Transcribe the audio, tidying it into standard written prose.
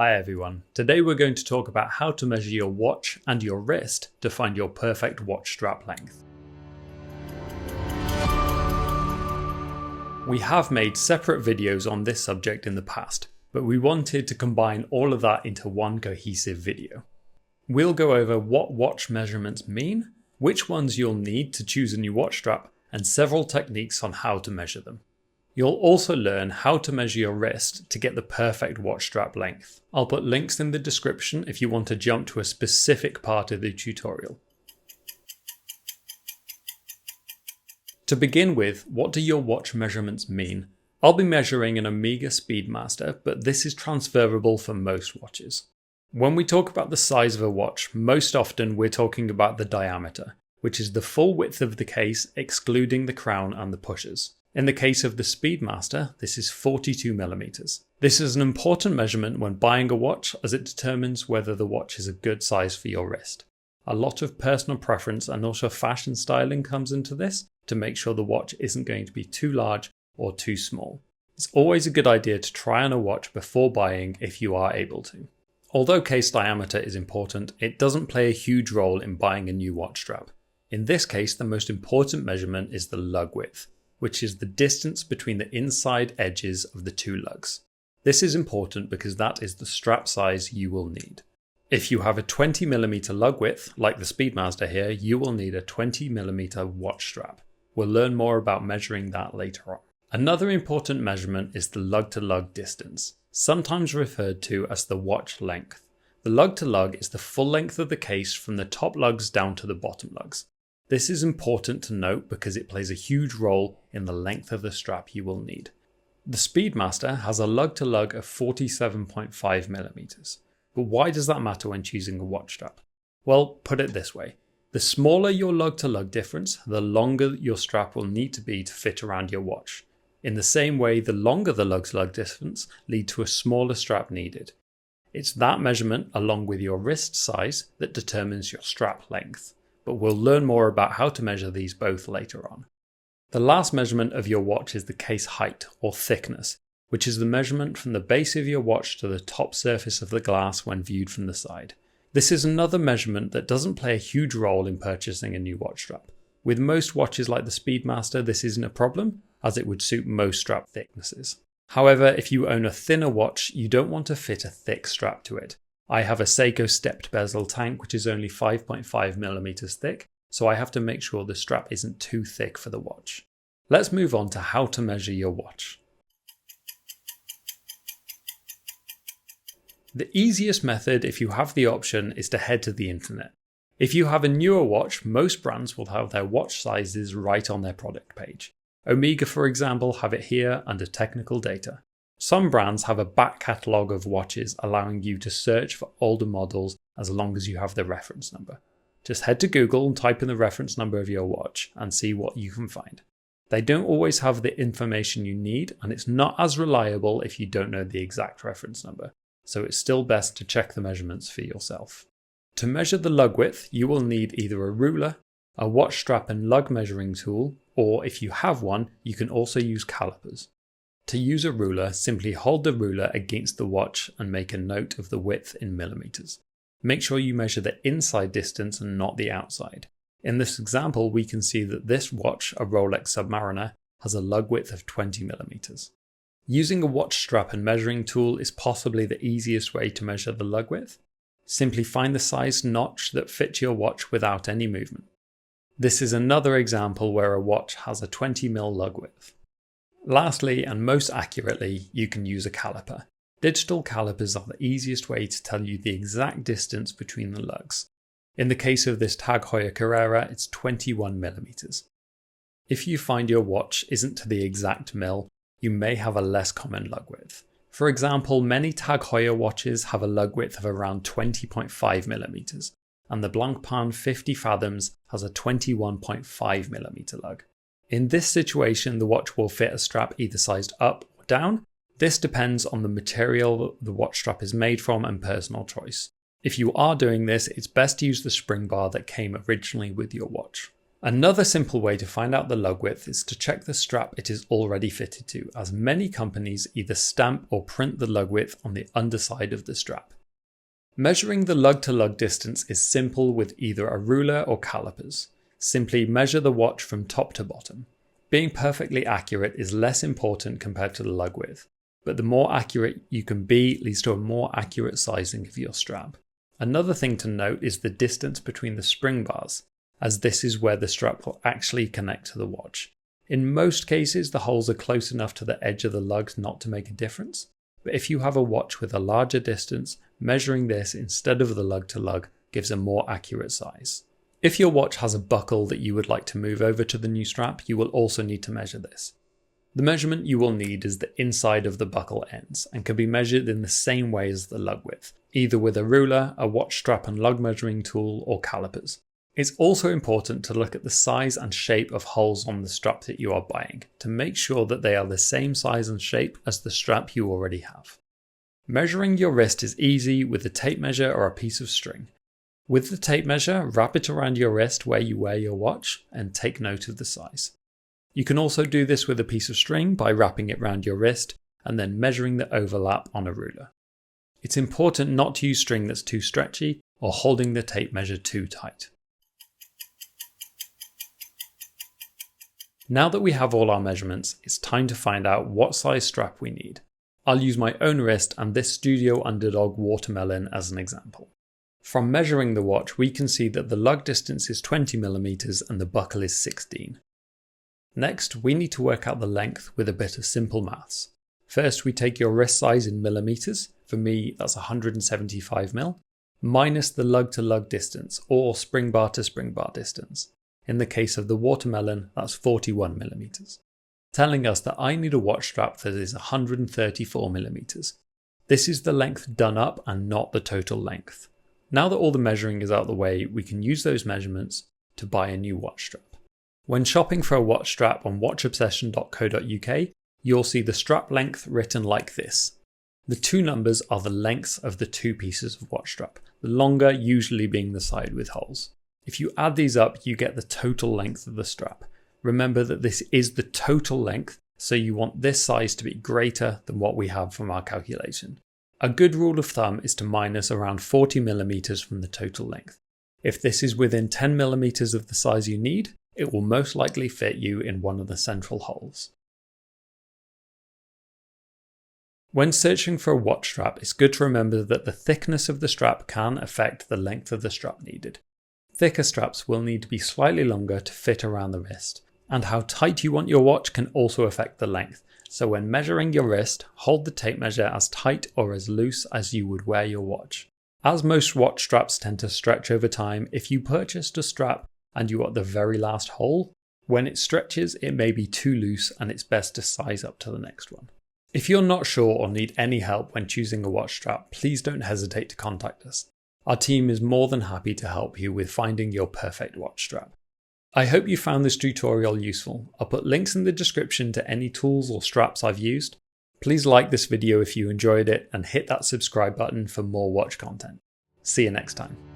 Hi everyone, today we're going to talk about how to measure your watch and your wrist to find your perfect watch strap length. We have made separate videos on this subject in the past, but we wanted to combine all of that into one cohesive video. We'll go over what watch measurements mean, which ones you'll need to choose a new watch strap, and several techniques on how to measure them. You'll also learn how to measure your wrist to get the perfect watch strap length. I'll put links in the description if you want to jump to a specific part of the tutorial. To begin with, what do your watch measurements mean? I'll be measuring an Omega Speedmaster, but this is transferable for most watches. When we talk about the size of a watch, most often we're talking about the diameter, which is the full width of the case excluding the crown and the pushers. In the case of the Speedmaster, this is 42mm. This is an important measurement when buying a watch as it determines whether the watch is a good size for your wrist. A lot of personal preference and also fashion styling comes into this to make sure the watch isn't going to be too large or too small. It's always a good idea to try on a watch before buying if you are able to. Although case diameter is important, it doesn't play a huge role in buying a new watch strap. In this case, the most important measurement is the lug width, which is the distance between the inside edges of the two lugs. This is important because that is the strap size you will need. If you have a 20mm lug width, like the Speedmaster here, you will need a 20mm watch strap. We'll learn more about measuring that later on. Another important measurement is the lug-to-lug distance, sometimes referred to as the watch length. The lug-to-lug is the full length of the case from the top lugs down to the bottom lugs. This is important to note because it plays a huge role in the length of the strap you will need. The Speedmaster has a lug-to-lug of 47.5mm. But why does that matter when choosing a watch strap? Well, put it this way. The smaller your lug-to-lug difference, the longer your strap will need to be to fit around your watch. In the same way, the longer the lug-to-lug distance lead to a smaller strap needed. It's that measurement, along with your wrist size, that determines your strap length. But we'll learn more about how to measure these both later on. The last measurement of your watch is the case height, or thickness, which is the measurement from the base of your watch to the top surface of the glass when viewed from the side. This is another measurement that doesn't play a huge role in purchasing a new watch strap. With most watches like the Speedmaster, this isn't a problem, as it would suit most strap thicknesses. However, if you own a thinner watch, you don't want to fit a thick strap to it. I have a Seiko stepped bezel tank which is only 5.5mm thick, so I have to make sure the strap isn't too thick for the watch. Let's move on to how to measure your watch. The easiest method, if you have the option, is to head to the internet. If you have a newer watch, most brands will have their watch sizes right on their product page. Omega, for example, have it here under technical data. Some brands have a back catalogue of watches allowing you to search for older models as long as you have the reference number. Just head to Google and type in the reference number of your watch and see what you can find. They don't always have the information you need, and it's not as reliable if you don't know the exact reference number, so it's still best to check the measurements for yourself. To measure the lug width, you will need either a ruler, a watch strap and lug measuring tool, or if you have one, you can also use calipers. To use a ruler, simply hold the ruler against the watch and make a note of the width in millimeters. Make sure you measure the inside distance and not the outside. In this example, we can see that this watch, a Rolex Submariner, has a lug width of 20mm. Using a watch strap and measuring tool is possibly the easiest way to measure the lug width. Simply find the size notch that fits your watch without any movement. This is another example where a watch has a 20mm lug width. Lastly, and most accurately, you can use a caliper. Digital calipers are the easiest way to tell you the exact distance between the lugs. In the case of this Tag Heuer Carrera, it's 21mm. If you find your watch isn't to the exact mil, you may have a less common lug width. For example, many Tag Heuer watches have a lug width of around 20.5mm, and the Blancpain 50 Fathoms has a 21.5mm lug. In this situation, the watch will fit a strap either sized up or down. This depends on the material the watch strap is made from and personal choice. If you are doing this, it's best to use the spring bar that came originally with your watch. Another simple way to find out the lug width is to check the strap it is already fitted to, as many companies either stamp or print the lug width on the underside of the strap. Measuring the lug-to-lug distance is simple with either a ruler or calipers. Simply measure the watch from top to bottom. Being perfectly accurate is less important compared to the lug width, but the more accurate you can be leads to a more accurate sizing of your strap. Another thing to note is the distance between the spring bars, as this is where the strap will actually connect to the watch. In most cases, the holes are close enough to the edge of the lugs not to make a difference, but if you have a watch with a larger distance, measuring this instead of the lug-to-lug gives a more accurate size. If your watch has a buckle that you would like to move over to the new strap, you will also need to measure this. The measurement you will need is the inside of the buckle ends and can be measured in the same way as the lug width, either with a ruler, a watch strap and lug measuring tool, or calipers. It's also important to look at the size and shape of holes on the strap that you are buying to make sure that they are the same size and shape as the strap you already have. Measuring your wrist is easy with a tape measure or a piece of string. With the tape measure, wrap it around your wrist where you wear your watch and take note of the size. You can also do this with a piece of string by wrapping it around your wrist and then measuring the overlap on a ruler. It's important not to use string that's too stretchy or holding the tape measure too tight. Now that we have all our measurements, it's time to find out what size strap we need. I'll use my own wrist and this Studio Underdog watermelon as an example. From measuring the watch, we can see that the lug distance is 20mm and the buckle is 16. Next, we need to work out the length with a bit of simple maths. First, we take your wrist size in millimeters, for me that's 175mm, minus the lug-to-lug distance or spring bar to spring bar distance. In the case of the watermelon, that's 41mm, telling us that I need a watch strap that is 134mm. This is the length done up and not the total length. Now that all the measuring is out of the way, we can use those measurements to buy a new watch strap. When shopping for a watch strap on WatchObsession.co.uk, you'll see the strap length written like this. The two numbers are the lengths of the two pieces of watch strap, the longer usually being the side with holes. If you add these up, you get the total length of the strap. Remember that this is the total length, so you want this size to be greater than what we have from our calculation. A good rule of thumb is to minus around 40mm from the total length. If this is within 10mm of the size you need, it will most likely fit you in one of the central holes. When searching for a watch strap, it's good to remember that the thickness of the strap can affect the length of the strap needed. Thicker straps will need to be slightly longer to fit around the wrist, and how tight you want your watch can also affect the length, so when measuring your wrist, hold the tape measure as tight or as loose as you would wear your watch. As most watch straps tend to stretch over time, if you purchased a strap and you are at the very last hole, when it stretches it may be too loose and it's best to size up to the next one. If you're not sure or need any help when choosing a watch strap, please don't hesitate to contact us. Our team is more than happy to help you with finding your perfect watch strap. I hope you found this tutorial useful. I'll put links in the description to any tools or straps I've used. Please like this video if you enjoyed it and hit that subscribe button for more watch content. See you next time.